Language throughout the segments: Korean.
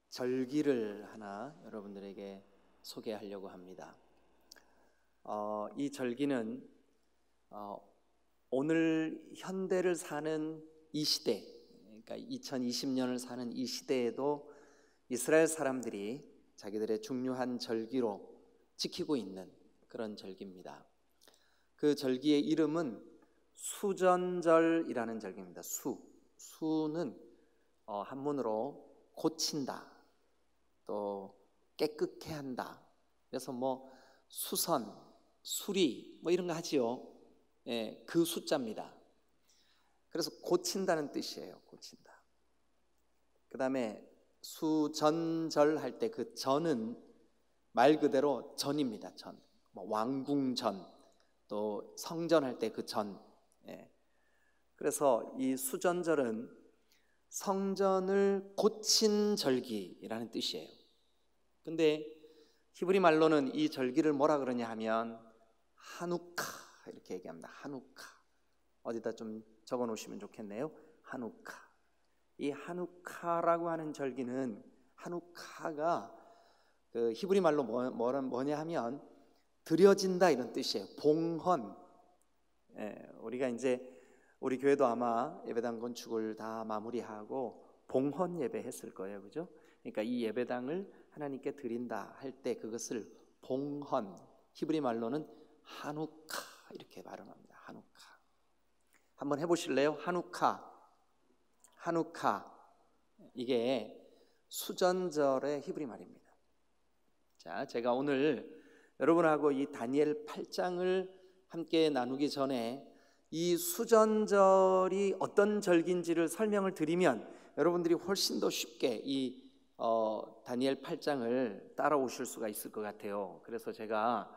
절기를 하나 여러분들에게 소개하려고 합니다. 이 절기는 오늘 현대를 사는 이 시대, 그러니까 2020년을 사는 이 시대에도 이스라엘 사람들이 자기들의 중요한 절기로 지키고 있는 그런 절기입니다. 그 절기의 이름은 수전절이라는 절기입니다. 수는 한문으로 고친다, 또 깨끗게 한다. 그래서 수선, 수리 이런 거 하지요. 예, 그 숫자입니다. 그래서 고친다는 뜻이에요. 고친다. 그 다음에 수전절 할 때 그 전은 말 그대로 전입니다. 전. 왕궁전, 또 성전 할 때 그 전. 예. 그래서 이 수전절은 성전을 고친 절기라는 뜻이에요. 근데 히브리 말로는 이 절기를 뭐라 그러냐 하면 하누카 이렇게 얘기합니다. 하누카. 어디다 좀 적어 놓으시면 좋겠네요. 하누카. 이 하누카라고 하는 절기는, 하누카가 그 히브리 말로 뭐냐 하면 드려진다 이런 뜻이에요. 봉헌. 예, 우리가 이제 우리 교회도 아마 예배당 건축을 다 마무리하고 봉헌 예배 했을 거예요. 그죠? 그러니까 이 예배당을 하나님께 드린다 할 때 그것을 봉헌, 히브리 말로는 하누카 이렇게 발음합니다. 하누카. 한번 해보실래요? 하누카. 이게 수전절의 히브리 말입니다. 자, 제가 오늘 여러분하고 이 다니엘 8장을 함께 나누기 전에 이 수전절이 어떤 절기인지를 설명을 드리면 여러분들이 훨씬 더 쉽게 이 다니엘 8장을 따라오실 수가 있을 것 같아요. 그래서 제가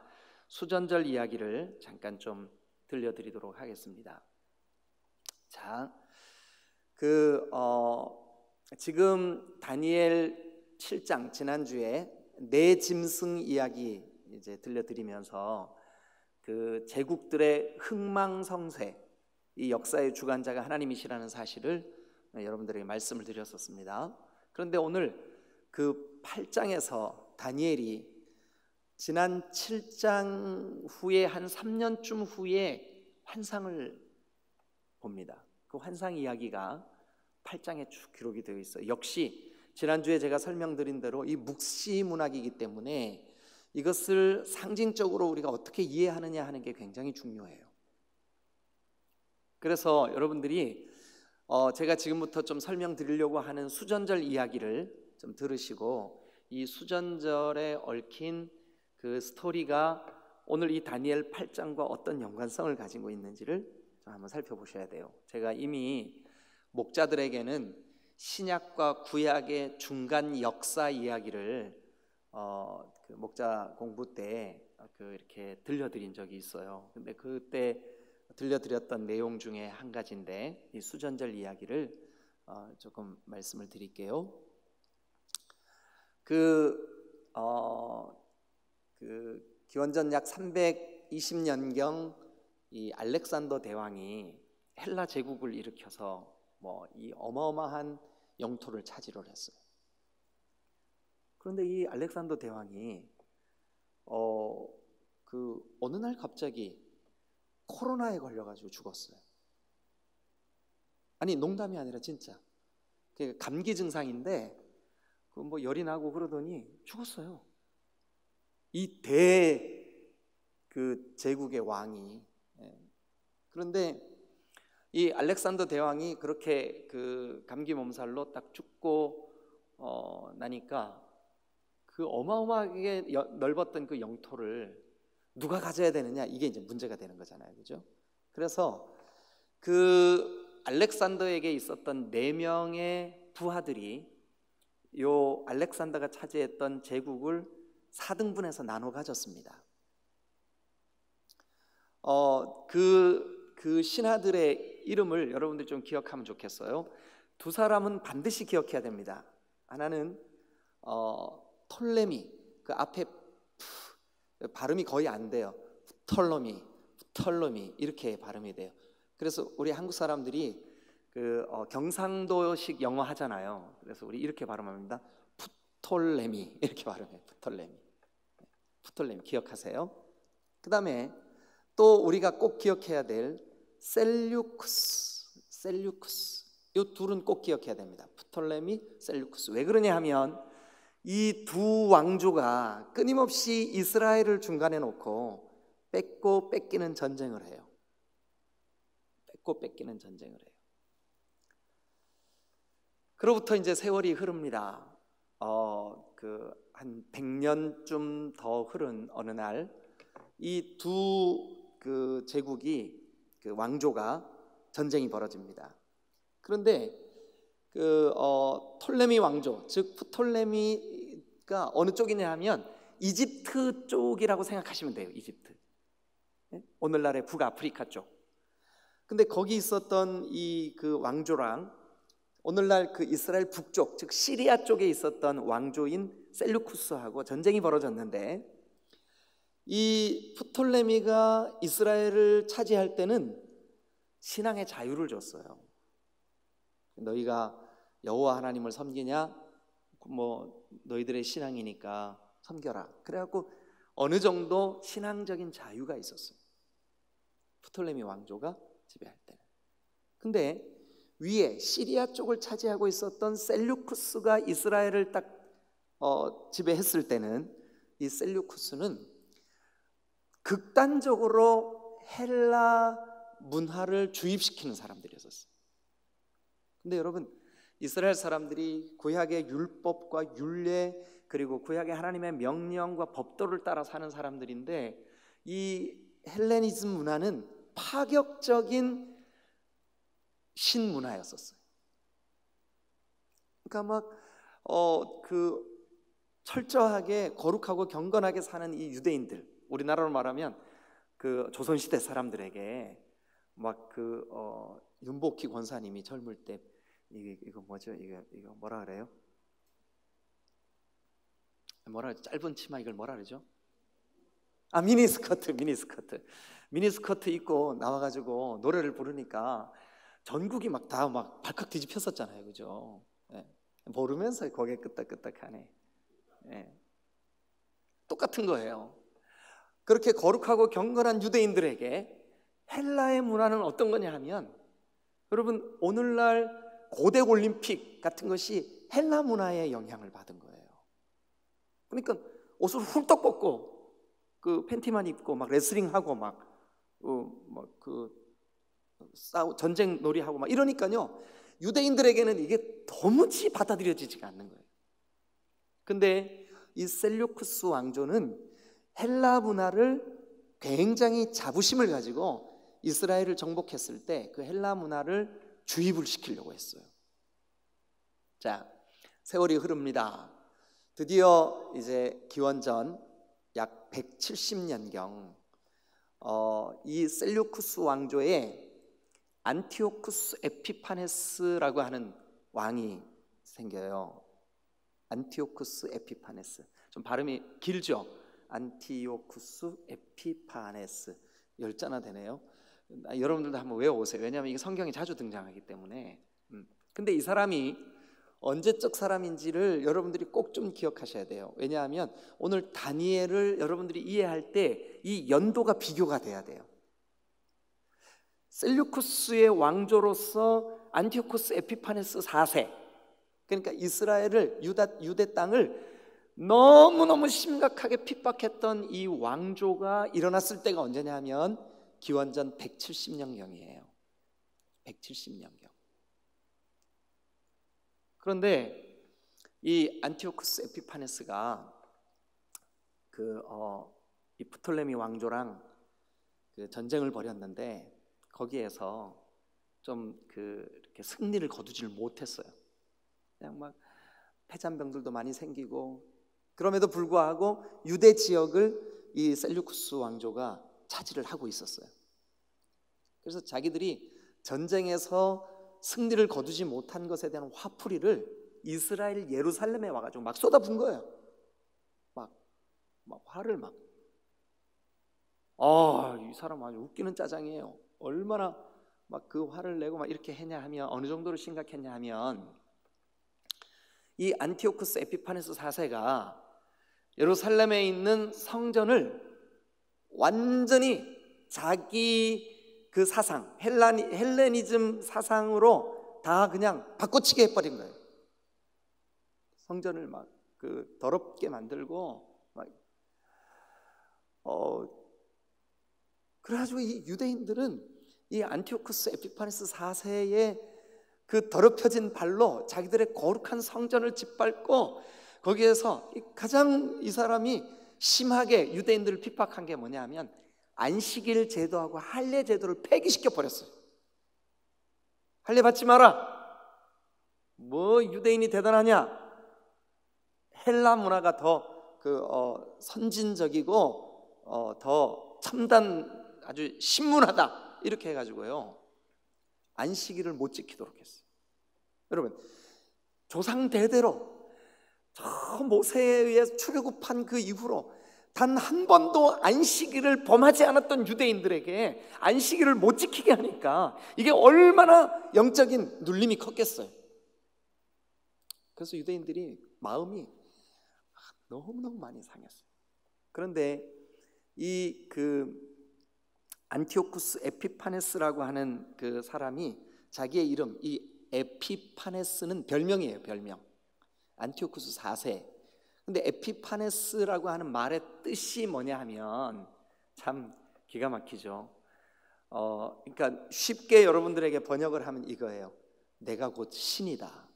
수전절 이야기를 잠깐 좀 들려드리도록 하겠습니다. 자, 지금 다니엘 7장 지난주에 네 짐승 이야기 이제 들려드리면서 그 제국들의 흥망성쇠, 이 역사의 주관자가 하나님이시라는 사실을 여러분들에게 말씀을 드렸었습니다. 그런데 오늘 그 8장에서 다니엘이 지난 7장 후에 한 3년쯤 후에 환상을 봅니다. 그 환상 이야기가 8장에 쭉 기록이 되어 있어요. 역시 지난주에 제가 설명드린 대로 이 묵시 문학이기 때문에 이것을 상징적으로 우리가 어떻게 이해하느냐 하는 게 굉장히 중요해요. 그래서 여러분들이 제가 지금부터 좀 설명드리려고 하는 수전절 이야기를 좀 들으시고 이 수전절에 얽힌 그 스토리가 오늘 이 다니엘 8장과 어떤 연관성을 가지고 있는지를 좀 한번 살펴보셔야 돼요. 제가 이미 목자들에게는 신약과 구약의 중간 역사 이야기를 그 목자 공부 때 이렇게 들려드린 적이 있어요. 근데 그때 들려드렸던 내용 중에 한 가지인데 이 수전절 이야기를 조금 말씀을 드릴게요. 기원전 약 320년경 이 알렉산더 대왕이 헬라 제국을 일으켜서 이 어마어마한 영토를 차지를 했어요. 그런데 이 알렉산더 대왕이 어느 날 갑자기 코로나에 걸려가지고 죽었어요. 아니, 농담이 아니라 진짜. 감기 증상인데 열이 나고 그러더니 죽었어요. 이 제국의 왕이. 그런데 이 알렉산더 대왕이 그렇게 그 감기 몸살로 딱 죽고 나니까 그 어마어마하게 넓었던 그 영토를 누가 가져야 되느냐, 이게 이제 문제가 되는 거잖아요. 그죠? 그래서 그 알렉산더에게 있었던 4명의 부하들이 요 알렉산더가 차지했던 제국을 4등분해서 나눠 가졌습니다. 그 신하들의 이름을 여러분들 좀 기억하면 좋겠어요. 두 사람은 반드시 기억해야 됩니다. 하나는 톨레미, 그 앞에 발음이 거의 안 돼요. 털러미 이렇게 발음이 돼요. 그래서 우리 한국 사람들이 경상도식 영어 하잖아요. 그래서 우리 이렇게 발음합니다. 프톨레미 이렇게 발음해요. 프톨레미 기억하세요. 그 다음에 또 우리가 꼭 기억해야 될 셀류쿠스. 이 둘은 꼭 기억해야 됩니다. 프톨레미, 셀류쿠스. 왜 그러냐 하면 이 두 왕조가 끊임없이 이스라엘을 중간에 놓고 뺏고 뺏기는 전쟁을 해요. 그로부터 이제 세월이 흐릅니다. 한 100년쯤 더 흐른 어느 날 이 두 제국이 왕조가 전쟁이 벌어집니다. 그런데 톨레미 왕조, 즉 프톨레미가 어느 쪽이냐 하면 이집트 쪽이라고 생각하시면 돼요. 이집트. 오늘날의 북아프리카 쪽. 근데 거기 있었던 이 왕조랑 오늘날 이스라엘 북쪽, 즉 시리아 쪽에 있었던 왕조인 셀루쿠스하고 전쟁이 벌어졌는데, 이 프톨레미가 이스라엘을 차지할 때는 신앙의 자유를 줬어요. 너희가 여호와 하나님을 섬기냐? 뭐 너희들의 신앙이니까 섬겨라. 그래갖고 어느 정도 신앙적인 자유가 있었어요. 프톨레미 왕조가 지배할 때는. 근데 위에 시리아 쪽을 차지하고 있었던 셀류쿠스가 이스라엘을 딱 지배했을 때는 이 셀류쿠스는 극단적으로 헬라 문화를 주입시키는 사람들이었어요. 근데 여러분, 이스라엘 사람들이 구약의 율법과 율례 그리고 구약의 하나님의 명령과 법도를 따라 사는 사람들인데, 이 헬레니즘 문화는 파격적인 신문화였었어요. 그러니까 철저하게 거룩하고 경건하게 사는 이 유대인들, 우리나라로 말하면 조선시대 사람들에게 윤복희 권사님이 젊을 때 이거 뭐죠? 이거 뭐라 그래요? 짧은 치마, 이걸 뭐라 그러죠? 미니스커트 입고 나와가지고 노래를 부르니까 전국이 다 발칵 뒤집혔었잖아요, 그죠? 네. 모르면서 고개 끄덕끄덕하네. 네. 똑같은 거예요. 그렇게 거룩하고 경건한 유대인들에게 헬라의 문화는 어떤 거냐 하면, 여러분, 오늘날 고대 올림픽 같은 것이 헬라 문화의 영향을 받은 거예요. 그러니까 옷을 훌떡 벗고 팬티만 입고 레슬링하고 전쟁 놀이하고 이러니까요, 유대인들에게는 이게 도무지 받아들여지지가 않는 거예요. 근데 이 셀류쿠스 왕조는 헬라 문화를 굉장히 자부심을 가지고 이스라엘을 정복했을 때 그 헬라 문화를 주입을 시키려고 했어요. 자, 세월이 흐릅니다. 드디어 이제 기원전 약 170년경 이 셀류쿠스 왕조에 안티오쿠스 에피파네스라고 하는 왕이 생겨요. 안티오쿠스 에피파네스. 좀 발음이 길죠? 안티오쿠스 에피파네스. 10자나 되네요. 여러분들도 한번 외워보세요. 왜냐하면 이게 성경에 자주 등장하기 때문에. 근데 이 사람이 언제적 사람인지를 여러분들이 꼭 좀 기억하셔야 돼요. 왜냐하면 오늘 다니엘을 여러분들이 이해할 때 이 연도가 비교가 돼야 돼요. 셀류쿠스의 왕조로서 안티오쿠스 에피파네스 4세, 그러니까 이스라엘을 유대 땅을 너무너무 심각하게 핍박했던 이 왕조가 일어났을 때가 언제냐 하면 기원전 170년경이에요. 170년경. 그런데 이 안티오쿠스 에피파네스가 이 프톨레미 왕조랑 전쟁을 벌였는데 거기에서 좀 이렇게 승리를 거두지를 못했어요. 그냥 패잔병들도 많이 생기고, 그럼에도 불구하고 유대 지역을 이 셀류쿠스 왕조가 차지를 하고 있었어요. 그래서 자기들이 전쟁에서 승리를 거두지 못한 것에 대한 화풀이를 이스라엘 예루살렘에 와가지고 막 쏟아부은 거예요. 막 화를 이 사람 아주 웃기는 짜장이에요. 얼마나 그 화를 내고 이렇게 했냐 하면, 어느 정도로 심각했냐 하면, 이 안티오쿠스 에피파네스 4세가 예루살렘에 있는 성전을 완전히 자기 그 사상, 헬레니즘 사상으로 다 그냥 바꿔치기 해버린 거예요. 성전을 막 그 더럽게 만들고 막 그래가지고 이 유대인들은 이 안티오쿠스 에피파네스 4세의 그 더럽혀진 발로 자기들의 거룩한 성전을 짓밟고 거기에서 가장 이 사람이 심하게 유대인들을 핍박한 게 뭐냐면 안식일 제도하고 할례 제도를 폐기시켜 버렸어요. 할례 받지 마라. 뭐 유대인이 대단하냐? 헬라 문화가 더 선진적이고 더 첨단 아주 신문하다 이렇게 해가지고요 안식일을 못 지키도록 했어요. 여러분 조상 대대로 저 모세에 의해 출애굽한 그 이후로 단 한 번도 안식일을 범하지 않았던 유대인들에게 안식일을 못 지키게 하니까 이게 얼마나 영적인 눌림이 컸겠어요. 그래서 유대인들이 마음이 너무너무 많이 상했어요. 그런데 이 안티오쿠스 에피파네스라고 하는 그 사람이 자기의 이름, 이 에피파네스는 별명이에요. 별명. 안티오쿠스 4세. 근데 에피파네스라고 하는 말의 뜻이 뭐냐 하면 참 기가 막히죠. 그러니까 쉽게 여러분들에게 번역을 하면 이거예요. 내가 곧 신이다.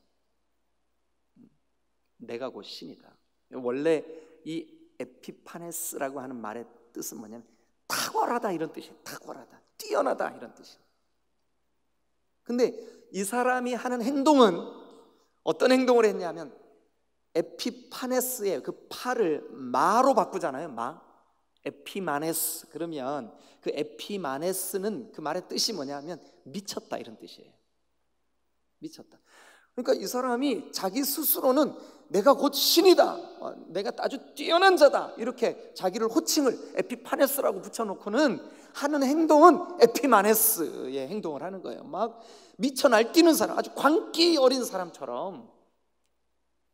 내가 곧 신이다. 원래 이 에피파네스라고 하는 말의 뜻은 뭐냐면 탁월하다 이런 뜻이에요. 탁월하다, 뛰어나다 이런 뜻이에요. 근데 이 사람이 하는 행동은 어떤 행동을 했냐면 에피파네스의 그 파를 마로 바꾸잖아요. 마. 에피마네스. 그러면 그 에피마네스는 그 말의 뜻이 뭐냐면 미쳤다 이런 뜻이에요. 미쳤다. 그러니까 이 사람이 자기 스스로는 내가 곧 신이다, 내가 아주 뛰어난 자다 이렇게 자기를 호칭을 에피파네스라고 붙여놓고는 하는 행동은 에피마네스의 행동을 하는 거예요. 막 미쳐 날뛰는 사람, 아주 광기 어린 사람처럼.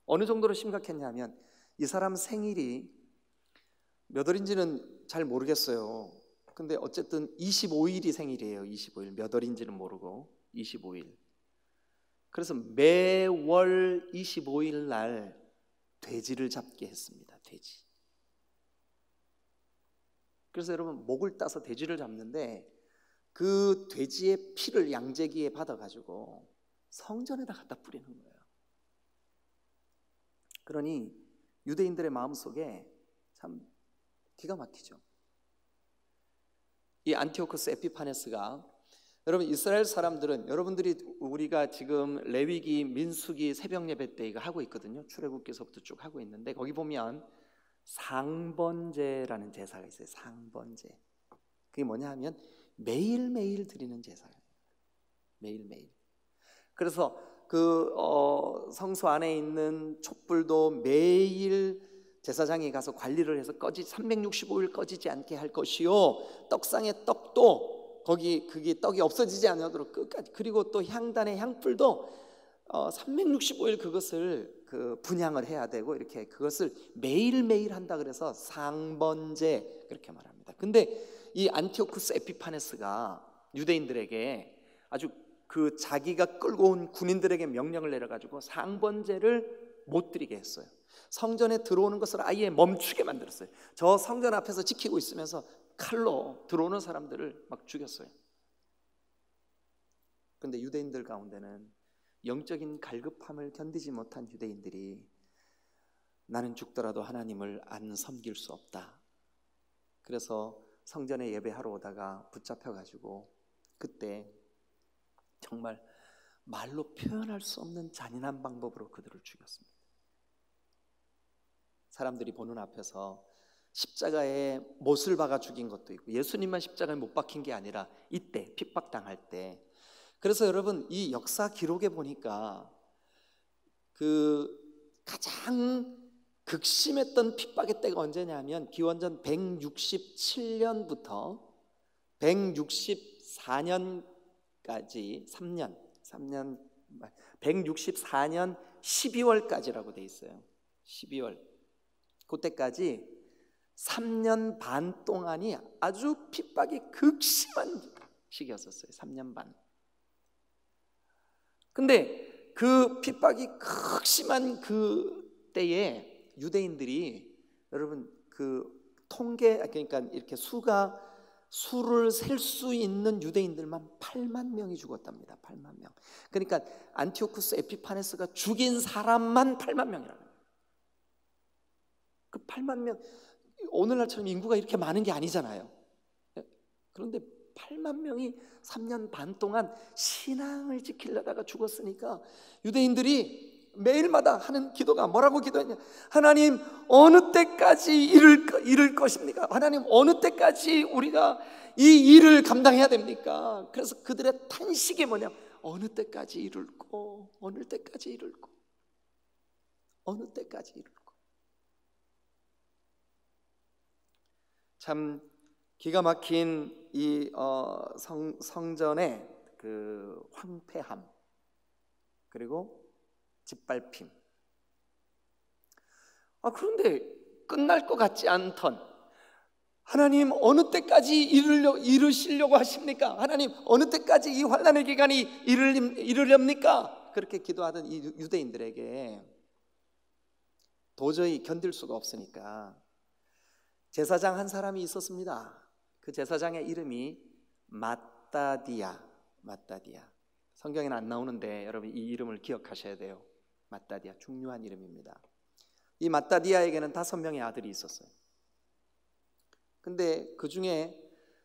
어느 정도로 심각했냐면 이 사람 생일이 몇 월인지는 잘 모르겠어요. 근데 어쨌든 25일이 생일이에요. 25일. 몇 월인지는 모르고 25일. 그래서 매월 25일 날 돼지를 잡게 했습니다. 돼지. 그래서 여러분 목을 따서 돼지를 잡는데 그 돼지의 피를 양재기에 받아가지고 성전에다 갖다 뿌리는 거예요. 그러니 유대인들의 마음속에 참 기가 막히죠. 이 안티오쿠스 에피파네스가, 여러분 이스라엘 사람들은, 여러분들이 우리가 지금 레위기, 민수기, 새벽 예배 때 이거 하고 있거든요. 출애굽기서부터 쭉 하고 있는데 거기 보면 상번제라는 제사가 있어요. 상번제. 그게 뭐냐 하면 매일매일 드리는 제사예요. 매일매일. 그래서 그 성소 안에 있는 촛불도 매일 제사장이 가서 관리를 해서 365일 꺼지지 않게 할 것이요, 떡상의 떡도 그게 떡이 없어지지 않도록 끝까지, 그리고 또 향단의 향불도 365일 그것을 분향을 해야 되고, 이렇게 그것을 매일매일 한다 그래서 상번제 그렇게 말합니다. 근데 이 안티오쿠스 에피파네스가 유대인들에게 아주 자기가 끌고 온 군인들에게 명령을 내려가지고 상번제를 못 드리게 했어요. 성전에 들어오는 것을 아예 멈추게 만들었어요. 저 성전 앞에서 지키고 있으면서 칼로 들어오는 사람들을 막 죽였어요. 그런데 유대인들 가운데는 영적인 갈급함을 견디지 못한 유대인들이 나는 죽더라도 하나님을 안 섬길 수 없다. 그래서 성전에 예배하러 오다가 붙잡혀가지고 그때 정말 말로 표현할 수 없는 잔인한 방법으로 그들을 죽였습니다. 사람들이 보는 앞에서 십자가에 못을 박아 죽인 것도 있고, 예수님만 십자가에 못 박힌 게 아니라 이때 핍박당할 때. 그래서 여러분 이 역사 기록에 보니까 가장 극심했던 핍박의 때가 언제냐면 기원전 167년부터 164년까지 3년 164년 12월까지라고 돼 있어요. 12월. 그때까지 3년 반 동안이 아주 핍박이 극심한 시기였었어요. 3년 반. 근데 그 핍박이 극심한 그 때에 유대인들이, 여러분 그 통계, 그러니까 이렇게 수를 셀 수 있는 유대인들만 8만 명이 죽었답니다. 8만 명. 그러니까 안티오쿠스 에피파네스가 죽인 사람만 8만 명이라는 거예요. 그 8만 명, 오늘날처럼 인구가 이렇게 많은 게 아니잖아요. 그런데 8만 명이 3년 반 동안 신앙을 지키려다가 죽었으니까 유대인들이 매일마다 하는 기도가 뭐라고 기도했냐? 하나님, 어느 때까지 이를 것입니까? 하나님, 어느 때까지 우리가 이 일을 감당해야 됩니까? 그래서 그들의 탄식이 뭐냐? 어느 때까지 이룰고, 어느 때까지 이룰고, 어느 때까지 이룰고. 참 기가 막힌 이 성전의 그 황폐함, 그리고 짓밟힘. 그런데 끝날 것 같지 않던, 하나님 어느 때까지 이루시려고 하십니까? 하나님 어느 때까지 이 환난의 기간이 이르렵니까? 그렇게 기도하던 이 유대인들에게 도저히 견딜 수가 없으니까 제사장 한 사람이 있었습니다. 그 제사장의 이름이 마따디아. 성경에는 안 나오는데 여러분 이 이름을 기억하셔야 돼요. 마따디아, 중요한 이름입니다. 이 마따디아에게는 5명의 아들이 있었어요. 근데 그 중에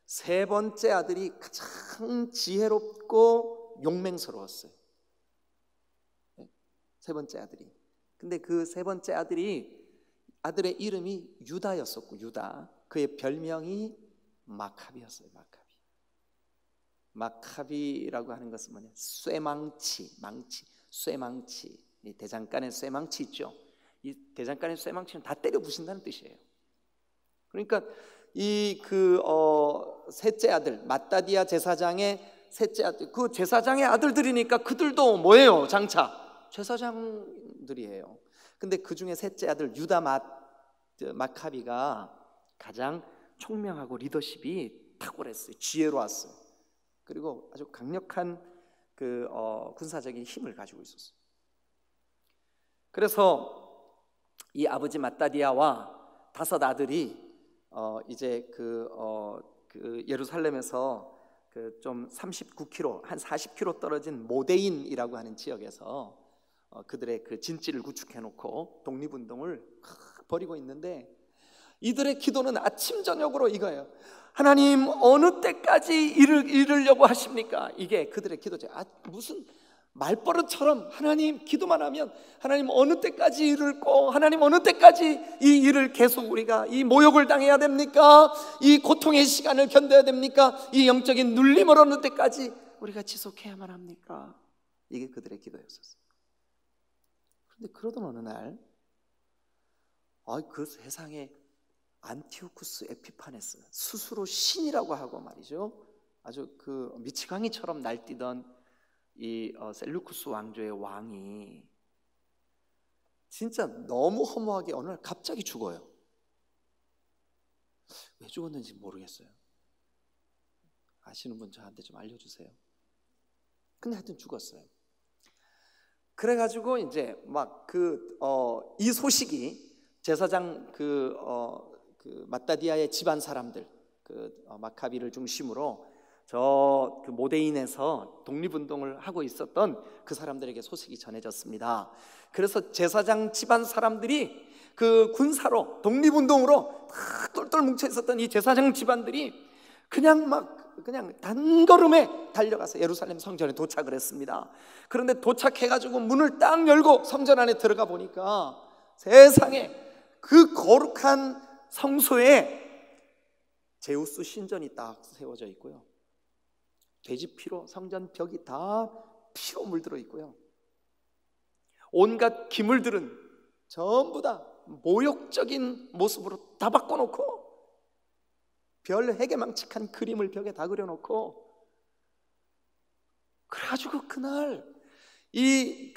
3번째 아들이 가장 지혜롭고 용맹스러웠어요. 3번째 아들이. 근데 그 3번째 아들의 이름이 유다였었고, 유다. 그의 별명이 마카비였어요. 마카비라고 하는 것은 뭐냐? 쇠망치. 이 대장간의 쇠망치 있죠. 이 대장간의 쇠망치는 다 때려 부신다는 뜻이에요. 그러니까 셋째 아들, 마따디아 제사장의 셋째 아들, 그 제사장의 아들들이니까 그들도 뭐예요? 장차 제사장들이에요. 근데 그 중에 셋째 아들 유다 마카비가 가장 총명하고 리더십이 탁월했어요. 지혜로웠어요. 그리고 아주 강력한 군사적인 힘을 가지고 있었어요. 그래서 이 아버지 마따디아와 5 아들이 이제 예루살렘에서 좀 39km, 한 40km 떨어진 모데인이라고 하는 지역에서 그들의 그 진지를 구축해 놓고 독립운동을 벌이고 있는데, 이들의 기도는 아침 저녁으로 이거예요. 하나님 어느 때까지 이르려고 하십니까? 이게 그들의 기도죠. 무슨 말버릇처럼 하나님 기도만 하면 하나님 어느 때까지 이룰고, 하나님 어느 때까지 이 일을 계속 우리가 이 모욕을 당해야 됩니까? 이 고통의 시간을 견뎌야 됩니까? 이 영적인 눌림을 어느 때까지 우리가 지속해야만 합니까? 이게 그들의 기도였었어요. 그런데 그러던 어느 날 그 세상에 안티오쿠스 에피파네스, 스스로 신이라고 하고 말이죠, 아주 그 미치광이처럼 날뛰던 이 셀루쿠스 왕조의 왕이 진짜 너무 허무하게 어느 날 갑자기 죽어요. 왜 죽었는지 모르겠어요. 아시는 분 저한테 좀 알려주세요. 근데 하여튼 죽었어요. 그래가지고 이제 막 이 소식이 제사장 마따디아의 집안 사람들, 마카비를 중심으로 그 모데인에서 독립운동을 하고 있었던 그 사람들에게 소식이 전해졌습니다. 그래서 제사장 집안 사람들이 그 군사로 독립운동으로 다 똘똘 뭉쳐 있었던 이 제사장 집안들이 그냥 단걸음에 달려가서 예루살렘 성전에 도착을 했습니다. 그런데 도착해가지고 문을 딱 열고 성전 안에 들어가 보니까 세상에 그 거룩한 성소에 제우스 신전이 딱 세워져 있고요, 돼지 피로 성전 벽이 다 피로 물들어 있고요, 온갖 기물들은 전부 다 모욕적인 모습으로 다 바꿔놓고, 별 해괴망측한 그림을 벽에 다 그려놓고, 그래가지고 그날 이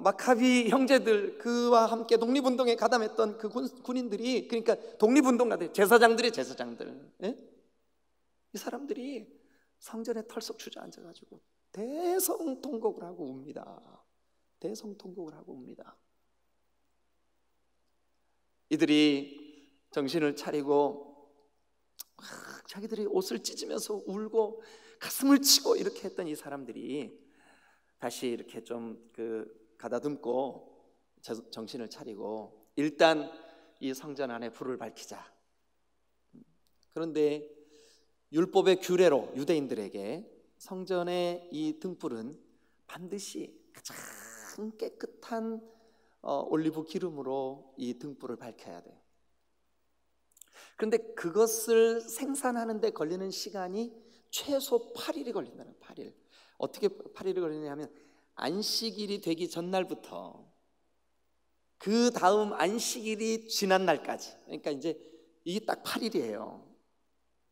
마카비 형제들, 그와 함께 독립운동에 가담했던 그 군인들이, 그러니까 독립운동가들, 제사장들, 예? 이 사람들이 성전에 털썩 주저앉아가지고 대성통곡을 하고 웁니다. 대성통곡을 하고 웁니다. 이들이 정신을 차리고 막 자기들이 옷을 찢으면서 울고 가슴을 치고 이렇게 했던 이 사람들이 다시 이렇게 좀 가다듬고 정신을 차리고 일단 이 성전 안에 불을 밝히자. 그런데 율법의 규례로 유대인들에게 성전의 이 등불은 반드시 가장 깨끗한 올리브 기름으로 이 등불을 밝혀야 돼요. 그런데 그것을 생산하는 데 걸리는 시간이 최소 8일이 걸린다는 거예요. 8일. 어떻게 8일이 걸리냐 하면 안식일이 되기 전날부터 그 다음 안식일이 지난 날까지, 그러니까 이제 이게 딱 8일이에요.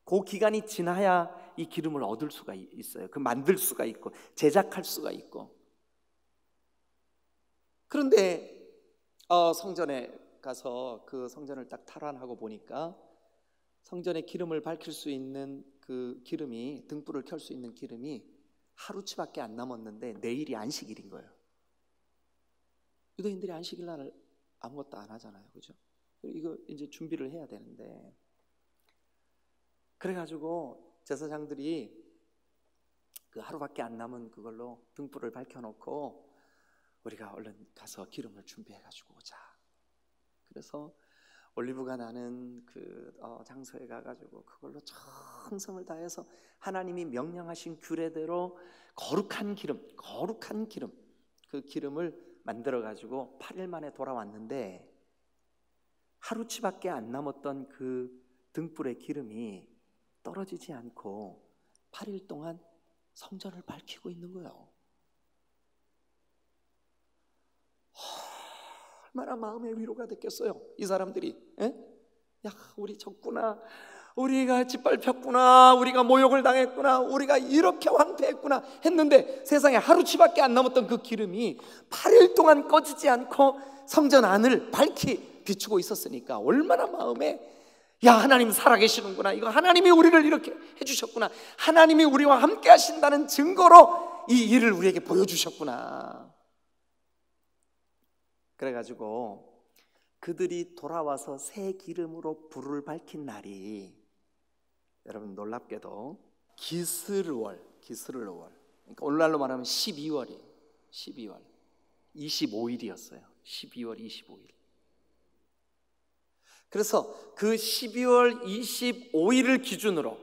그 기간이 지나야 이 기름을 얻을 수가 있어요. 만들 수가 있고 제작할 수가 있고. 그런데 성전에 가서 그 성전을 딱 탈환하고 보니까 성전에 기름을 밝힐 수 있는 그 기름이, 등불을 켤 수 있는 기름이 하루치밖에 안 남았는데 내일이 안식일인 거예요. 유대인들이 안식일 날 아무것도 안 하잖아요, 그죠? 이거 이제 준비를 해야 되는데, 그래가지고 제사장들이 그 하루밖에 안 남은 그걸로 등불을 밝혀놓고 우리가 얼른 가서 기름을 준비해가지고 오자. 그래서 올리브가 나는 그 장소에 가가지고 그걸로 정성을 다해서 하나님이 명령하신 규례대로 거룩한 기름, 그 기름을 만들어가지고 8일 만에 돌아왔는데 하루치밖에 안 남았던 그 등불의 기름이 떨어지지 않고 8일 동안 성전을 밝히고 있는 거예요. 얼마나 마음의 위로가 됐겠어요, 이 사람들이. 에? 야, 우리 졌구나, 우리가 짓밟혔구나, 우리가 모욕을 당했구나, 우리가 이렇게 황폐했구나 했는데 세상에 하루치밖에 안 남았던 그 기름이 8일 동안 꺼지지 않고 성전 안을 밝히 비추고 있었으니까 얼마나 마음에, 야, 하나님 살아계시는구나, 이거 하나님이 우리를 이렇게 해주셨구나, 하나님이 우리와 함께 하신다는 증거로 이 일을 우리에게 보여주셨구나. 그래가지고 그들이 돌아와서 새 기름으로 불을 밝힌 날이, 여러분 놀랍게도 기스르월, 그러니까 오늘날로 말하면 12월이에요. 12월 25일이었어요. 12월 25일. 그래서 그 12월 25일을 기준으로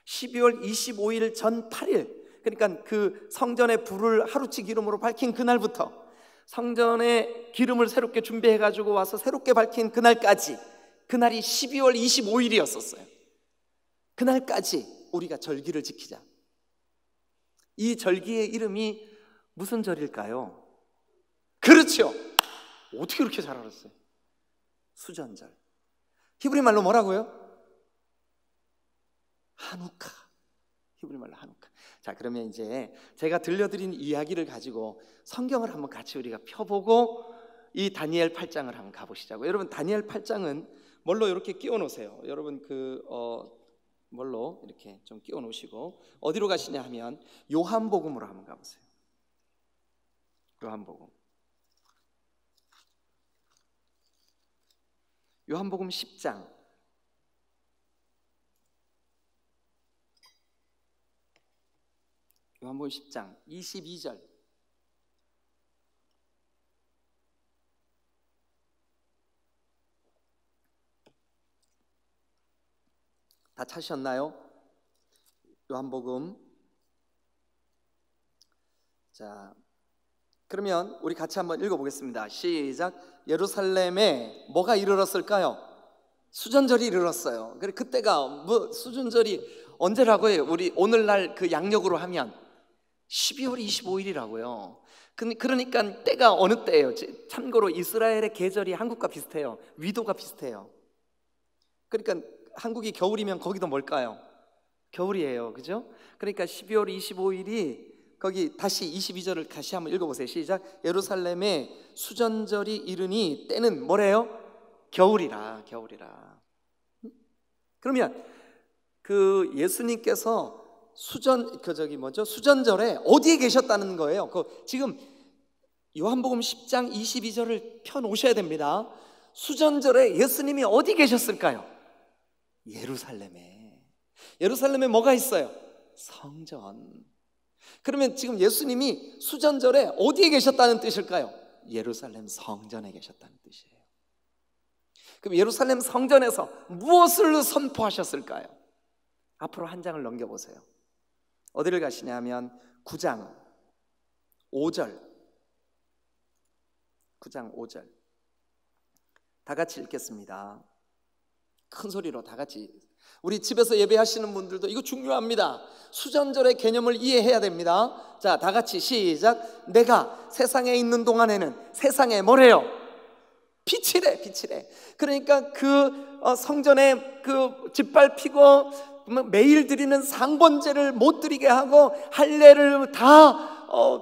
12월 25일 전 8일, 그러니까 그 성전의 불을 하루치 기름으로 밝힌 그날부터 성전에 기름을 새롭게 준비해가지고 와서 새롭게 밝힌 그날까지, 그날이 12월 25일이었었어요. 그날까지 우리가 절기를 지키자. 이 절기의 이름이 무슨 절일까요? 그렇죠. 어떻게 그렇게 잘 알았어요? 수전절. 히브리 말로 뭐라고요? 하누카. 히브리 말로 하누카. 자, 그러면 이제 제가 들려드린 이야기를 가지고 성경을 한번 같이 우리가 펴보고 이 다니엘 8장을 한번 가보시자고요. 여러분, 다니엘 8장은 뭘로 이렇게 끼워 놓으세요. 여러분 뭘로 이렇게 좀 끼워 놓으시고 어디로 가시냐 하면 요한복음으로 한번 가보세요. 요한복음 10장. 요한복음 10장 22절. 다 찾으셨나요? 요한복음. 자, 그러면 우리 같이 한번 읽어보겠습니다. 시작. 예루살렘에 뭐가 이르렀을까요? 수전절이 이르렀어요. 그때가 뭐 수전절이 언제라고요? 우리 오늘날 그 양력으로 하면 12월 25일이라고요. 그러니까 때가 어느 때예요? 참고로 이스라엘의 계절이 한국과 비슷해요. 위도가 비슷해요. 그러니까 한국이 겨울이면 거기도 뭘까요? 겨울이에요, 그죠? 그러니까 12월 25일이 거기 다시 22절을 다시 한번 읽어보세요. 시작. 예루살렘에 수전절이 이르니 때는 뭐래요? 겨울이라. 겨울이라. 그러면 그 예수님께서 수전절에 어디에 계셨다는 거예요? 지금 요한복음 10장 22절을 펴 놓으셔야 됩니다. 수전절에 예수님이 어디 계셨을까요? 예루살렘에. 예루살렘에 뭐가 있어요? 성전. 그러면 지금 예수님이 수전절에 어디에 계셨다는 뜻일까요? 예루살렘 성전에 계셨다는 뜻이에요. 그럼 예루살렘 성전에서 무엇을 선포하셨을까요? 앞으로 한 장을 넘겨보세요. 어디를 가시냐 하면 9장 5절. 9장 5절. 다 같이 읽겠습니다. 큰 소리로 다 같이. 우리 집에서 예배하시는 분들도 이거 중요합니다. 수전절의 개념을 이해해야 됩니다. 자, 다 같이 시작. 내가 세상에 있는 동안에는 세상에 뭐래요? 빛이래. 빛이래. 그러니까 성전에 짓밟히고 매일 드리는 상번제를 못 드리게 하고 할례를 다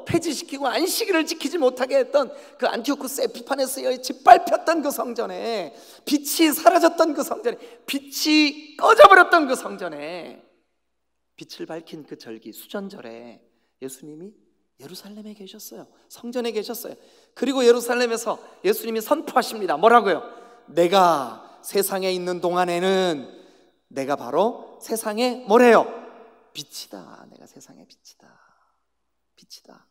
폐지시키고 안식일을 지키지 못하게 했던 그 안티오쿠스 에피파네스에 짓밟혔던 그 성전에, 빛이 사라졌던 그 성전에, 빛이 꺼져버렸던 그 성전에 빛을 밝힌 그 절기 수전절에 예수님이 예루살렘에 계셨어요. 성전에 계셨어요. 그리고 예루살렘에서 예수님이 선포하십니다. 뭐라고요? 내가 세상에 있는 동안에는 내가 바로 세상에 뭐래요? 빛이다. 내가 세상의 빛이다. 빛이다.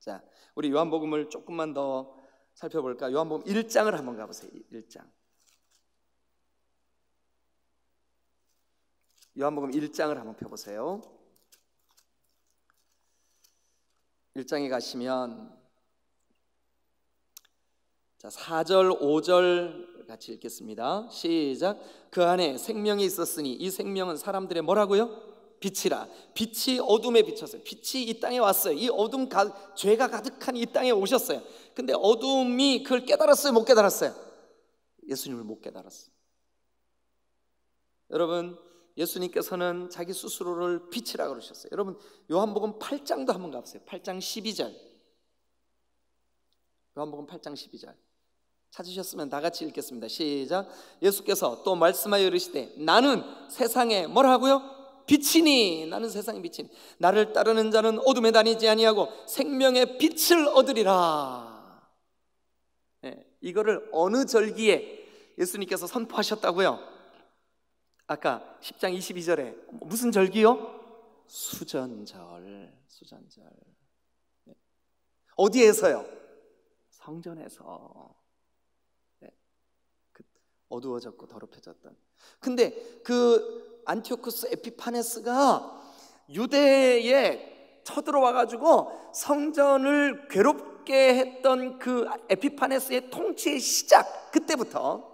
자, 우리 요한복음을 조금만 더 살펴볼까? 요한복음 1장을 한번 가보세요. 1장. 요한복음 1장을 한번 펴보세요. 1장에 가시면 자, 4절 5절 같이 읽겠습니다. 시작. 그 안에 생명이 있었으니 이 생명은 사람들의 뭐라고요? 빛이라. 빛이 어둠에 비쳤어요. 빛이 이 땅에 왔어요. 이 어둠, 죄가 가득한 이 땅에 오셨어요. 근데 어둠이 그걸 깨달았어요? 못 깨달았어요? 예수님을 못 깨달았어요. 여러분, 예수님께서는 자기 스스로를 빛이라고 그러셨어요. 여러분, 요한복음 8장도 한번 가보세요. 8장 12절. 요한복음 8장 12절 찾으셨으면 다 같이 읽겠습니다. 시작. 예수께서 또 말씀하여 이르시되 나는 세상에 뭐라고요? 빛이니. 나는 세상의 빛이니 나를 따르는 자는 어둠에 다니지 아니하고 생명의 빛을 얻으리라. 네, 이거를 어느 절기에 예수님께서 선포하셨다고요? 아까 10장 22절에 무슨 절기요? 수전절. 수전절. 네. 어디에서요? 성전에서. 네. 어두워졌고 더럽혀졌던. 근데 그 안티오쿠스 에피파네스가 유대에 쳐들어와 가지고 성전을 괴롭게 했던 그 에피파네스의 통치의 시작, 그때부터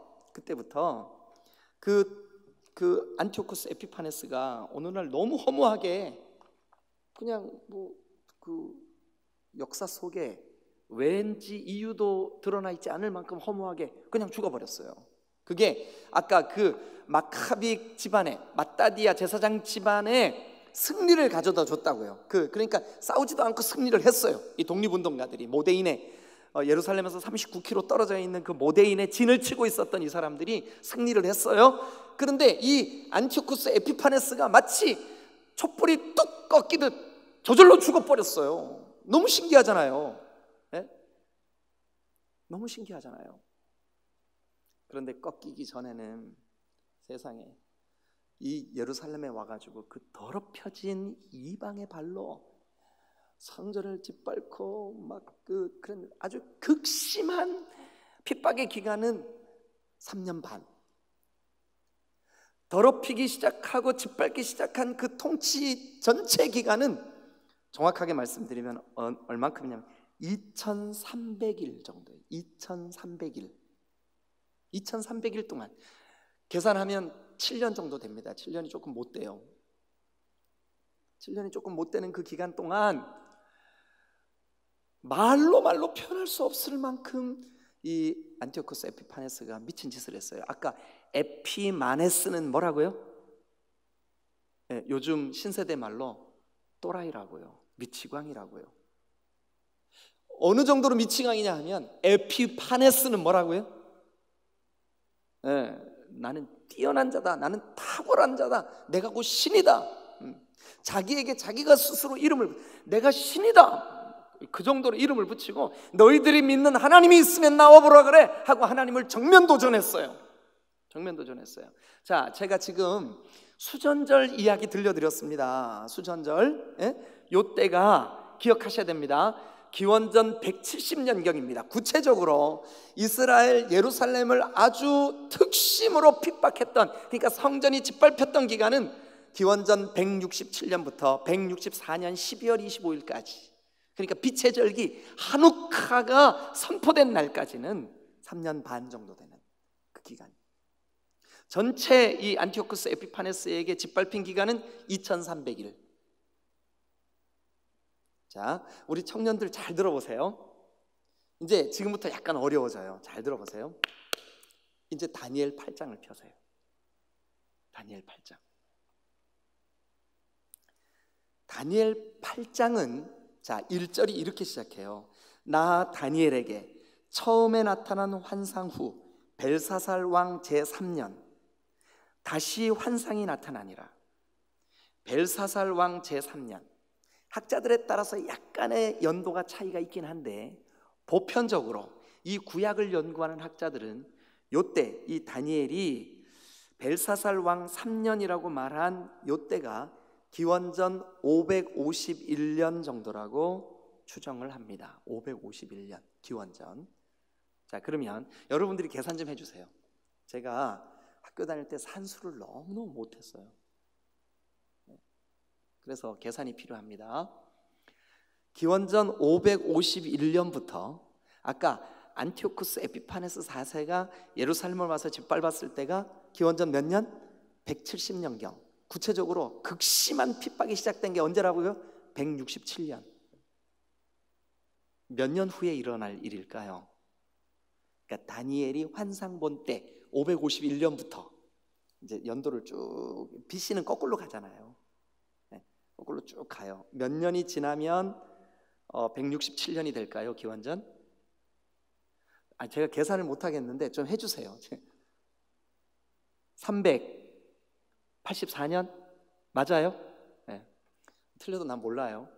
그 안티오쿠스 에피파네스가 어느 날 너무 허무하게 그냥 그 역사 속에 왠지 이유도 드러나 있지 않을 만큼 허무하게 그냥 죽어버렸어요. 그게 아까 그 마카비 집안의 마따디아 제사장 집안의 승리를 가져다 줬다고요. 그러니까 싸우지도 않고 승리를 했어요. 이 독립운동가들이 모데인의 예루살렘에서 39km 떨어져 있는 그 모데인의 진을 치고 있었던 이 사람들이 승리를 했어요. 그런데 이 안티오쿠스 에피파네스가 마치 촛불이 뚝 꺾이듯 저절로 죽어버렸어요. 너무 신기하잖아요. 네? 너무 신기하잖아요. 그런데 꺾이기 전에는 세상에 이 예루살렘에 와가지고 그 더럽혀진 이방의 발로 성전을 짓밟고 그런 아주 극심한 핍박의 기간은 3년 반. 더럽히기 시작하고 짓밟기 시작한 그 통치 전체 기간은 정확하게 말씀드리면 얼만큼이냐면 2300일 정도예요. 2300일 동안 계산하면 7년 정도 됩니다. 7년이 조금 못 돼요. 7년이 조금 못 되는 그 기간 동안 말로 표현할 수 없을 만큼 이 안티오쿠스 에피파네스가 미친 짓을 했어요. 아까 에피마네스는 뭐라고요? 네, 요즘 신세대 말로 또라이라고요. 미치광이라고요. 어느 정도로 미치광이냐 하면 에피파네스는 뭐라고요? 나는 뛰어난 자다, 나는 탁월한 자다, 내가 곧 신이다. 자기에게 자기가 스스로 이름을, 내가 신이다, 그 정도로 이름을 붙이고 너희들이 믿는 하나님이 있으면 나와보라 그래 하고 하나님을 정면 도전했어요. 정면 도전했어요. 자, 제가 지금 수전절 이야기 들려드렸습니다. 수전절, 요때가 기억하셔야 됩니다. 기원전 170년경입니다. 구체적으로 이스라엘 예루살렘을 아주 특심으로 핍박했던, 그러니까 성전이 짓밟혔던 기간은 기원전 167년부터 164년 12월 25일까지, 그러니까 빛의 절기 하누카가 선포된 날까지는 3년 반 정도 되는 그 기간. 전체 이 안티오쿠스 에피파네스에게 짓밟힌 기간은 2300일. 자, 우리 청년들 잘 들어보세요. 이제 지금부터 약간 어려워져요. 잘 들어보세요. 이제 다니엘 8장을 펴세요. 다니엘 8장. 다니엘 8장은 자, 1절이 이렇게 시작해요. 나 다니엘에게 처음에 나타난 환상 후 벨사살 왕 제3년 다시 환상이 나타나니라. 벨사살 왕 제3년, 학자들에 따라서 약간의 연도가 차이가 있긴 한데 보편적으로 이 구약을 연구하는 학자들은 요때 이 다니엘이 벨사살 왕 3년이라고 말한 요때가 기원전 551년 정도라고 추정을 합니다. 551년 기원전. 자, 그러면 여러분들이 계산 좀 해주세요. 제가 학교 다닐 때 산수를 너무너무 못했어요. 그래서 계산이 필요합니다. 기원전 551년부터 아까 안티오쿠스 에피파네스 4세가 예루살렘을 와서 짓밟았을 때가 기원전 몇 년? 170년경. 구체적으로 극심한 핍박이 시작된 게 언제라고요? 167년. 몇 년 후에 일어날 일일까요? 그러니까 다니엘이 환상 본 때 551년부터 이제 연도를 쭉, BC는 거꾸로 가잖아요. 거꾸로 쭉 가요. 몇 년이 지나면 167년이 될까요? 기원전? 제가 계산을 못 하겠는데 좀 해주세요. 384년? 맞아요? 네. 틀려도 난 몰라요.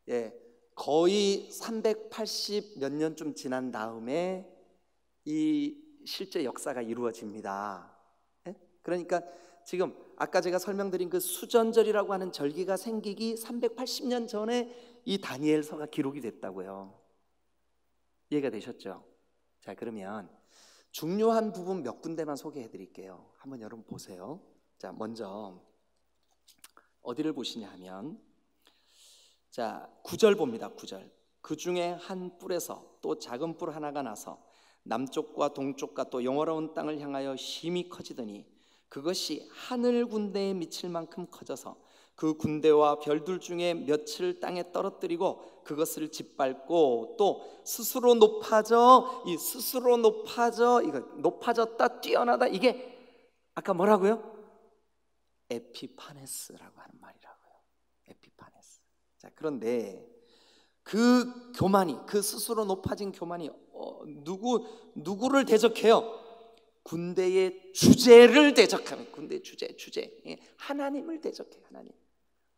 예, 거의 380 몇 년쯤 지난 다음에 이 실제 역사가 이루어집니다. 예? 그러니까 지금 아까 제가 설명드린 그 수전절이라고 하는 절기가 생기기 380년 전에 이 다니엘서가 기록이 됐다고요. 이해가 되셨죠? 자, 그러면 중요한 부분 몇 군데만 소개해 드릴게요. 한번 여러분 보세요. 자, 먼저 어디를 보시냐 하면 자, 9절 봅니다. 9절. 그 중에 한 뿔에서 또 작은 뿔 하나가 나서 남쪽과 동쪽과 또 영화로운 땅을 향하여 힘이 커지더니 그것이 하늘 군대에 미칠 만큼 커져서 그 군대와 별들 중에 몇을 땅에 떨어뜨리고 그것을 짓밟고 또 스스로 높아져, 이 스스로 높아져, 이거 높아졌다, 뛰어나다, 이게 아까 뭐라고요? 에피파네스라고 하는 말이라고요. 에피파네스. 자, 그런데 그 교만이, 그 스스로 높아진 교만이 누구를 대적해요? 군대의 주제를 대적하는, 군대의 주제. 하나님을 대적해요. 하나님.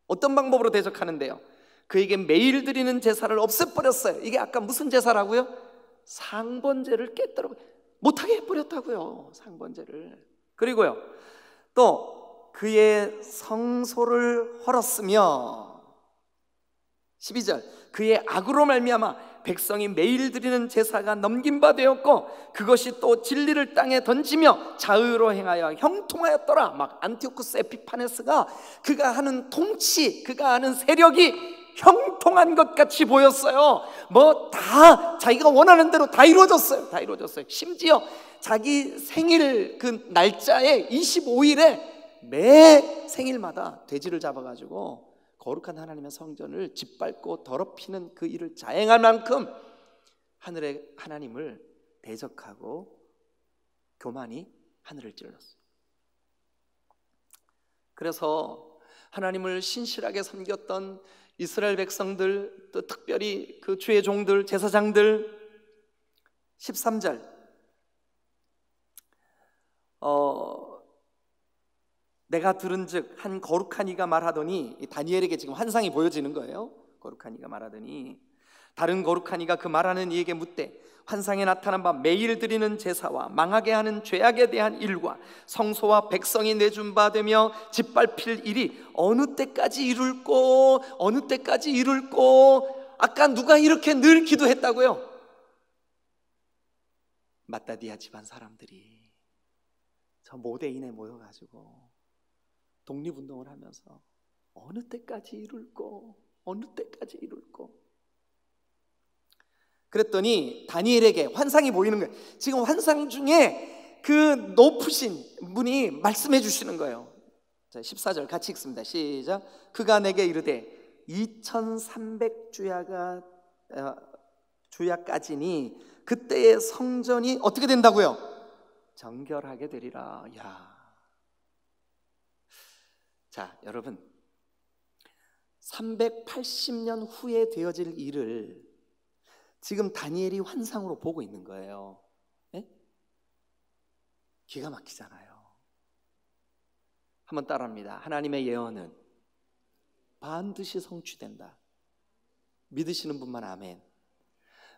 어떤 방법으로 대적하는데요? 그에게 매일 드리는 제사를 없애버렸어요. 이게 아까 무슨 제사라고요? 상번제를 깨뜨려 못하게 해버렸다고요. 상번제를. 그리고요, 또 그의 성소를 헐었으며 12절, 그의 악으로 말미암아 백성이 매일 드리는 제사가 넘긴 바 되었고 그것이 또 진리를 땅에 던지며 자의로 행하여 형통하였더라. 막 안티오쿠스 에피파네스가 그가 하는 통치, 그가 하는 세력이 형통한 것 같이 보였어요. 뭐 다 자기가 원하는 대로 다 이루어졌어요. 다 이루어졌어요. 심지어 자기 생일 그 날짜에 25일에 매 생일마다 돼지를 잡아가지고 거룩한 하나님의 성전을 짓밟고 더럽히는 그 일을 자행할 만큼 하늘의 하나님을 대적하고 교만이 하늘을 찔렀어요. 그래서 하나님을 신실하게 섬겼던 이스라엘 백성들, 또 특별히 그 주의 종들, 제사장들. 13절 내가 들은즉 한 거룩한 이가 말하더니, 다니엘에게 지금 환상이 보여지는 거예요. 거룩한 이가 말하더니 다른 거룩한 이가 그 말하는 이에게 묻되, 환상에 나타난 바 매일 드리는 제사와 망하게 하는 죄악에 대한 일과 성소와 백성이 내준 바 되며 짓밟힐 일이 어느 때까지 이룰꼬, 어느 때까지 이룰꼬. 아까 누가 이렇게 늘 기도했다고요? 마따디아 집안 사람들이 저 모대인에 모여가지고 독립운동을 하면서 어느 때까지 이룰꼬, 어느 때까지 이룰꼬. 그랬더니 다니엘에게 환상이 보이는 거예요. 지금 환상 중에 그 높으신 분이 말씀해 주시는 거예요. 자, 14절 같이 읽습니다. 시작. 그가 내게 이르되 2300주야까지니 그때의 성전이 어떻게 된다고요? 정결하게 되리라. 야. 자, 여러분, 380년 후에 되어질 일을 지금 다니엘이 환상으로 보고 있는 거예요. 네? 기가 막히잖아요. 한번 따라합니다. 하나님의 예언은 반드시 성취된다. 믿으시는 분만 아멘.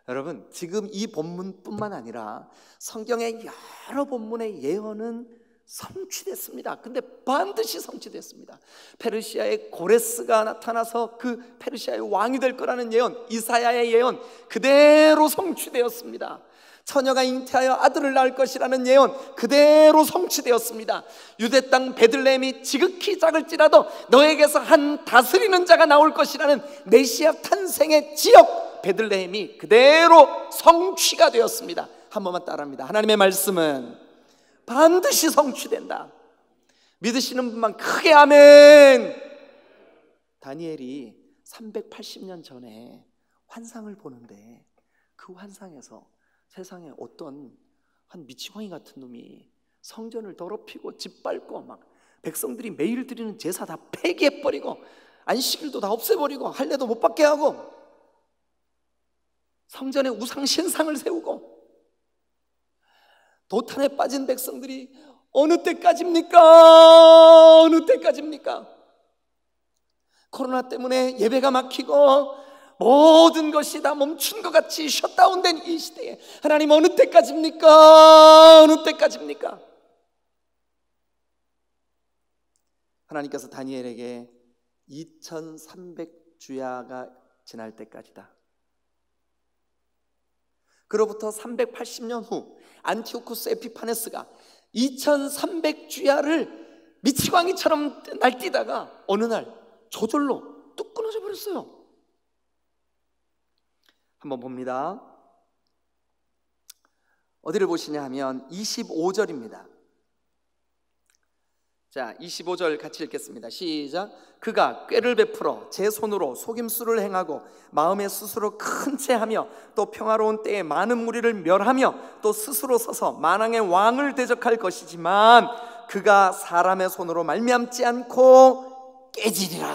여러분, 지금 이 본문뿐만 아니라 성경의 여러 본문의 예언은 성취됐습니다. 근데 반드시 성취됐습니다. 페르시아의 고레스가 나타나서 그 페르시아의 왕이 될 거라는 예언, 이사야의 예언 그대로 성취되었습니다. 처녀가 잉태하여 아들을 낳을 것이라는 예언 그대로 성취되었습니다. 유대 땅 베들레헴이 지극히 작을지라도 너에게서 한 다스리는 자가 나올 것이라는 메시아 탄생의 지역 베들레헴이 그대로 성취가 되었습니다. 한 번만 따라합니다. 하나님의 말씀은 반드시 성취된다. 믿으시는 분만 크게 아멘. 다니엘이 380년 전에 환상을 보는데 그 환상에서 세상에 어떤 한 미치광이 같은 놈이 성전을 더럽히고 짓밟고 막 백성들이 매일 드리는 제사 다 폐기해버리고 안식일도 다 없애버리고 할례도 못 받게 하고 성전에 우상 신상을 세우고 도탄에 빠진 백성들이 어느 때까지입니까? 어느 때까지입니까? 코로나 때문에 예배가 막히고 모든 것이 다 멈춘 것 같이 셧다운된 이 시대에 하나님 어느 때까지입니까? 어느 때까지입니까? 하나님께서 다니엘에게 2300주야가 지날 때까지다. 그로부터 380년 후 안티오쿠스 에피파네스가 2300주야를 미치광이처럼 날뛰다가 어느 날 저절로 뚝 끊어져 버렸어요. 한번 봅니다. 어디를 보시냐 하면 25절입니다. 자, 25절 같이 읽겠습니다. 시작. 그가 꾀를 베풀어 제 손으로 속임수를 행하고 마음에 스스로 큰 채하며 또 평화로운 때에 많은 무리를 멸하며 또 스스로 서서 만왕의 왕을 대적할 것이지만 그가 사람의 손으로 말미암지 않고 깨지리라.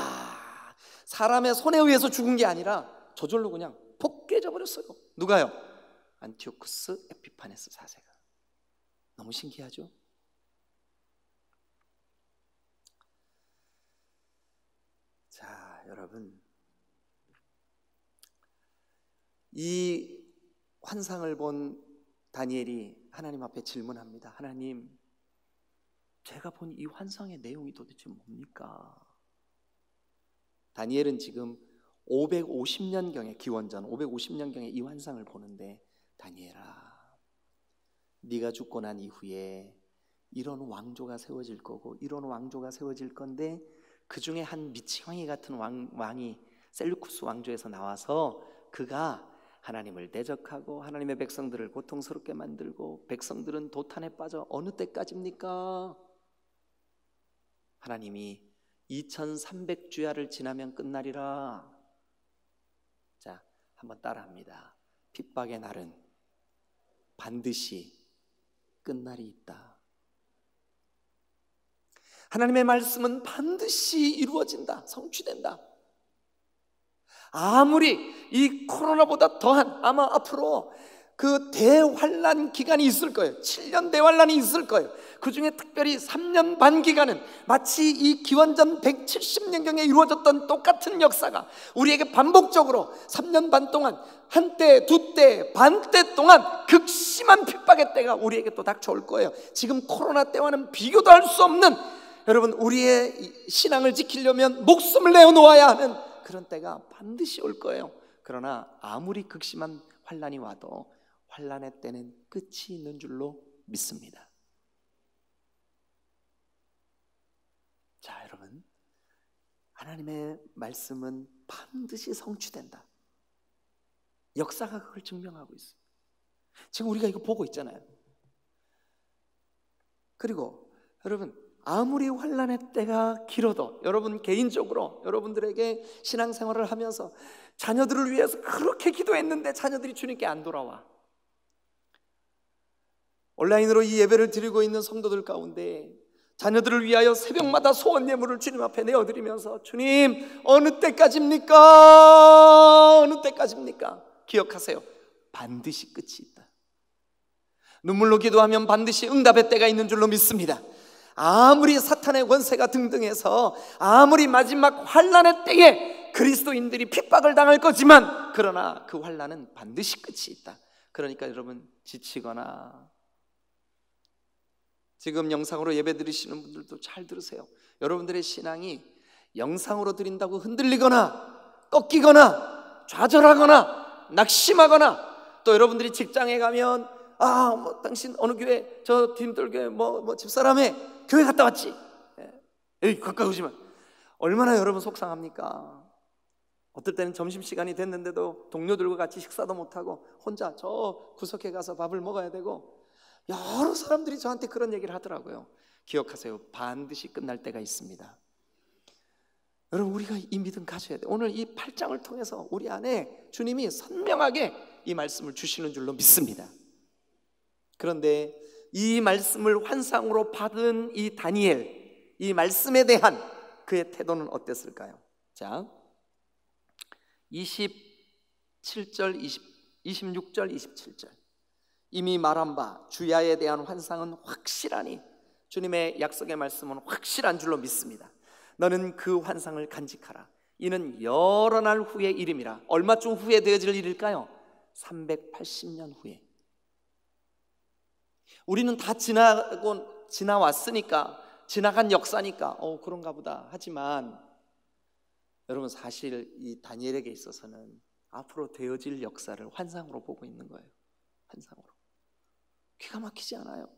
사람의 손에 의해서 죽은 게 아니라 저절로 그냥 폭 깨져 버렸어요. 누가요? 안티오쿠스 에피파네스 4세가. 너무 신기하죠? 자, 여러분, 이 환상을 본 다니엘이 하나님 앞에 질문합니다. 하나님, 제가 본 이 환상의 내용이 도대체 뭡니까? 다니엘은 지금 550년경에 기원전 550년경에 이 환상을 보는데, 다니엘아, 네가 죽고 난 이후에 이런 왕조가 세워질 거고 이런 왕조가 세워질 건데 그 중에 한 미치광이 같은 왕이 셀루쿠스 왕조에서 나와서 그가 하나님을 대적하고 하나님의 백성들을 고통스럽게 만들고 백성들은 도탄에 빠져 어느 때까지입니까? 하나님이 2300주야를 지나면 끝나리라. 자, 한번 따라합니다. 핍박의 날은 반드시 끝날이 있다. 하나님의 말씀은 반드시 이루어진다, 성취된다. 아무리 이 코로나보다 더한, 아마 앞으로 그 대환란 기간이 있을 거예요. 7년 대환란이 있을 거예요. 그 중에 특별히 3년 반 기간은 마치 이 기원전 170년경에 이루어졌던 똑같은 역사가 우리에게 반복적으로 3년 반 동안 한때, 두때, 반때 동안 극심한 핍박의 때가 우리에게 또 닥쳐올 거예요. 지금 코로나 때와는 비교도 할 수 없는, 여러분, 우리의 신앙을 지키려면 목숨을 내어놓아야 하는 그런 때가 반드시 올 거예요. 그러나 아무리 극심한 환란이 와도 환란의 때는 끝이 있는 줄로 믿습니다. 자, 여러분, 하나님의 말씀은 반드시 성취된다. 역사가 그걸 증명하고 있어요. 지금 우리가 이거 보고 있잖아요. 그리고 여러분, 아무리 환란의 때가 길어도 여러분 개인적으로 여러분들에게 신앙생활을 하면서 자녀들을 위해서 그렇게 기도했는데 자녀들이 주님께 안 돌아와. 온라인으로 이 예배를 드리고 있는 성도들 가운데 자녀들을 위하여 새벽마다 소원 예물을 주님 앞에 내어드리면서 주님, 어느 때까지입니까? 어느 때까지입니까? 기억하세요. 반드시 끝이 있다. 눈물로 기도하면 반드시 응답의 때가 있는 줄로 믿습니다. 아무리 사탄의 권세가 등등해서 아무리 마지막 환란의 때에 그리스도인들이 핍박을 당할 거지만, 그러나 그 환란은 반드시 끝이 있다. 그러니까 여러분, 지치거나, 지금 영상으로 예배 드리시는 분들도 잘 들으세요. 여러분들의 신앙이 영상으로 드린다고 흔들리거나 꺾이거나 좌절하거나 낙심하거나, 또 여러분들이 직장에 가면 당신 어느 교회, 저 디딤돌교회 집사람의 교회 갔다 왔지, 에이 가까이 오지만, 얼마나 여러분 속상합니까? 어떨 때는 점심시간이 됐는데도 동료들과 같이 식사도 못하고 혼자 저 구석에 가서 밥을 먹어야 되고, 여러 사람들이 저한테 그런 얘기를 하더라고요. 기억하세요. 반드시 끝날 때가 있습니다. 여러분, 우리가 이 믿음 가져야 돼요. 오늘 이 8장을 통해서 우리 안에 주님이 선명하게 이 말씀을 주시는 줄로 믿습니다. 그런데 이 말씀을 환상으로 받은 이 다니엘, 이 말씀에 대한 그의 태도는 어땠을까요? 자, 27절, 26절, 27절. 이미 말한 바 주야에 대한 환상은 확실하니, 주님의 약속의 말씀은 확실한 줄로 믿습니다. 너는 그 환상을 간직하라. 이는 여러 날 후의 일임이라. 얼마쯤 후에 되어질 일일까요? 380년 후에. 우리는 다 지나왔으니까, 지나간 역사니까 그런가 보다 하지만, 여러분, 사실 이 다니엘에게 있어서는 앞으로 되어질 역사를 환상으로 보고 있는 거예요. 환상으로. 기가 막히지 않아요?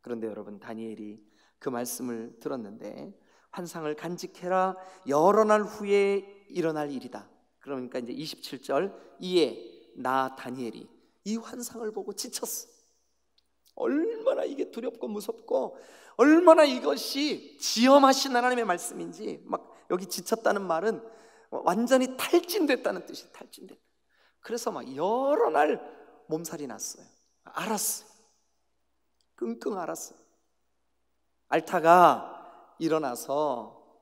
그런데 여러분, 다니엘이 그 말씀을 들었는데, 환상을 간직해라, 여러 날 후에 일어날 일이다. 그러니까 이제 27절, 이에 나 다니엘이 이 환상을 보고 지쳤어. 얼마나 이게 두렵고 무섭고, 얼마나 이것이 지엄하신 하나님의 말씀인지, 막 여기 지쳤다는 말은 완전히 탈진됐다는 뜻이에요. 탈진됐다. 그래서 막 여러 날 몸살이 났어요. 알았어요. 끙끙 알았어요. 알타가 일어나서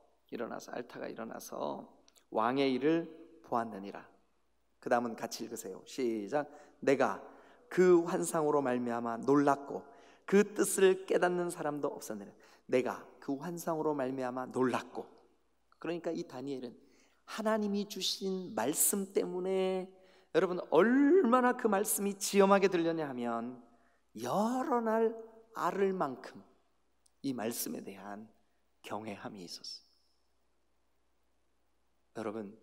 왕의 일을 보았느니라. 그 다음은 같이 읽으세요. 시작. 내가 그 환상으로 말미암아 놀랐고 그 뜻을 깨닫는 사람도 없었느니라. 내가 그 환상으로 말미암아 놀랐고, 그러니까 이 다니엘은 하나님이 주신 말씀 때문에, 여러분, 얼마나 그 말씀이 지엄하게 들렸냐 하면 여러 날 앓을 만큼 이 말씀에 대한 경외함이 있었어요. 여러분,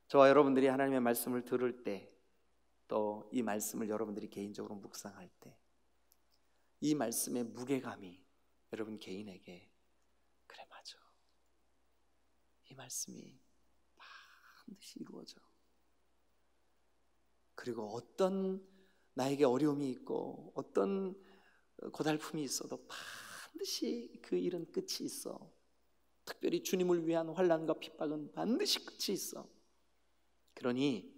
저와 여러분들이 하나님의 말씀을 들을 때, 또 이 말씀을 여러분들이 개인적으로 묵상할 때, 이 말씀의 무게감이 여러분 개인에게, 그래 맞아, 이 말씀이 반드시 이루어져. 그리고 어떤 나에게 어려움이 있고 어떤 고달픔이 있어도 반드시 그 일은 끝이 있어. 특별히 주님을 위한 환난과 핍박은 반드시 끝이 있어. 그러니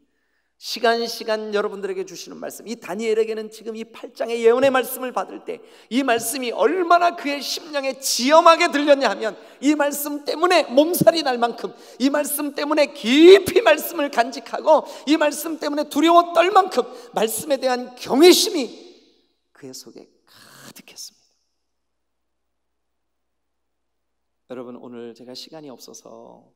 시간 여러분들에게 주시는 말씀, 이 다니엘에게는 지금 이 8장의 예언의 말씀을 받을 때 이 말씀이 얼마나 그의 심령에 지엄하게 들렸냐 하면, 이 말씀 때문에 몸살이 날 만큼, 이 말씀 때문에 깊이 말씀을 간직하고, 이 말씀 때문에 두려워 떨 만큼 말씀에 대한 경외심이 그의 속에 가득했습니다. 여러분, 오늘 제가 시간이 없어서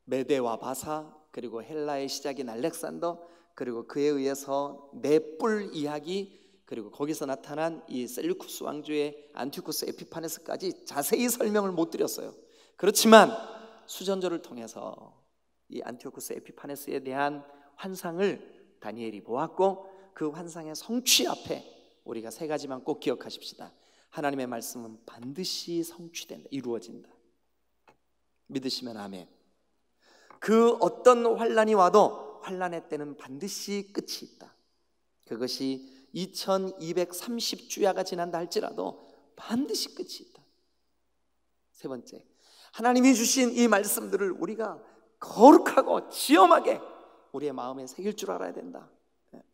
메대와 바사, 그리고 헬라의 시작인 알렉산더, 그리고 그에 의해서 넷불 이야기, 그리고 거기서 나타난 이 셀류쿠스 왕조의 안티오쿠스 에피파네스까지 자세히 설명을 못 드렸어요. 그렇지만 수전절을 통해서 이 안티오쿠스 에피파네스에 대한 환상을 다니엘이 보았고, 그 환상의 성취 앞에 우리가 세 가지만 꼭 기억하십시다. 하나님의 말씀은 반드시 성취된다, 이루어진다. 믿으시면 아멘. 그 어떤 환난이 와도 환난의 때는 반드시 끝이 있다. 그것이 2230주야가 지난다 할지라도 반드시 끝이 있다. 세 번째, 하나님이 주신 이 말씀들을 우리가 거룩하고 지엄하게 우리의 마음에 새길 줄 알아야 된다.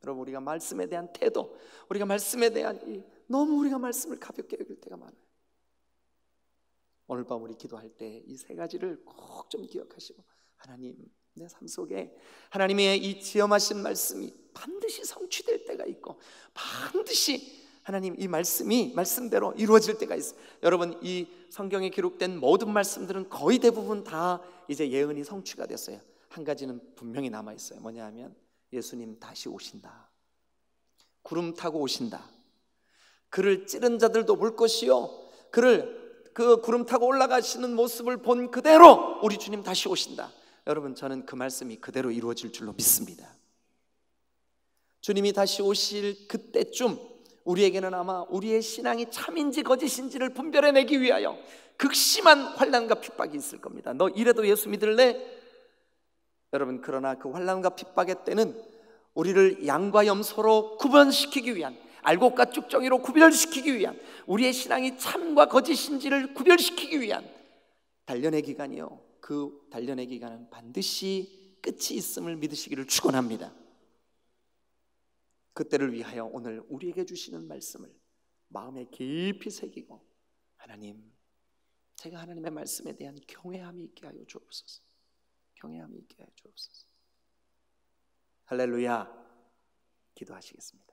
여러분, 우리가 말씀에 대한 태도, 우리가 말씀에 대한 너무 우리가 말씀을 가볍게 여길 때가 많아요. 오늘 밤 우리 기도할 때 이 세 가지를 꼭 좀 기억하시고, 하나님, 내 삶 속에 하나님의 이 지엄하신 말씀이 반드시 성취될 때가 있고, 반드시 하나님 이 말씀이 말씀대로 이루어질 때가 있어요. 여러분, 이 성경에 기록된 모든 말씀들은 거의 대부분 다 이제 예언이 성취가 됐어요. 한 가지는 분명히 남아 있어요. 뭐냐 하면 예수님 다시 오신다. 구름 타고 오신다. 그를 찌른 자들도 볼 것이요, 그 구름 타고 올라가시는 모습을 본 그대로 우리 주님 다시 오신다. 여러분, 저는 그 말씀이 그대로 이루어질 줄로 믿습니다. 주님이 다시 오실 그때쯤 우리에게는 아마 우리의 신앙이 참인지 거짓인지를 분별해내기 위하여 극심한 환난과 핍박이 있을 겁니다. 너 이래도 예수 믿을래? 여러분, 그러나 그 환난과 핍박의 때는 우리를 양과 염소로 구분시키기 위한, 알곡과 쭉정이로 구별시키기 위한, 우리의 신앙이 참과 거짓인지를 구별시키기 위한 단련의 기간이요, 그 단련의 기간은 반드시 끝이 있음을 믿으시기를 축원합니다. 그때를 위하여 오늘 우리에게 주시는 말씀을 마음에 깊이 새기고, 하나님, 제가 하나님의 말씀에 대한 경외함이 있게 하여 주옵소서. 경외함이 있게 하여 주옵소서. 할렐루야. 기도하시겠습니다.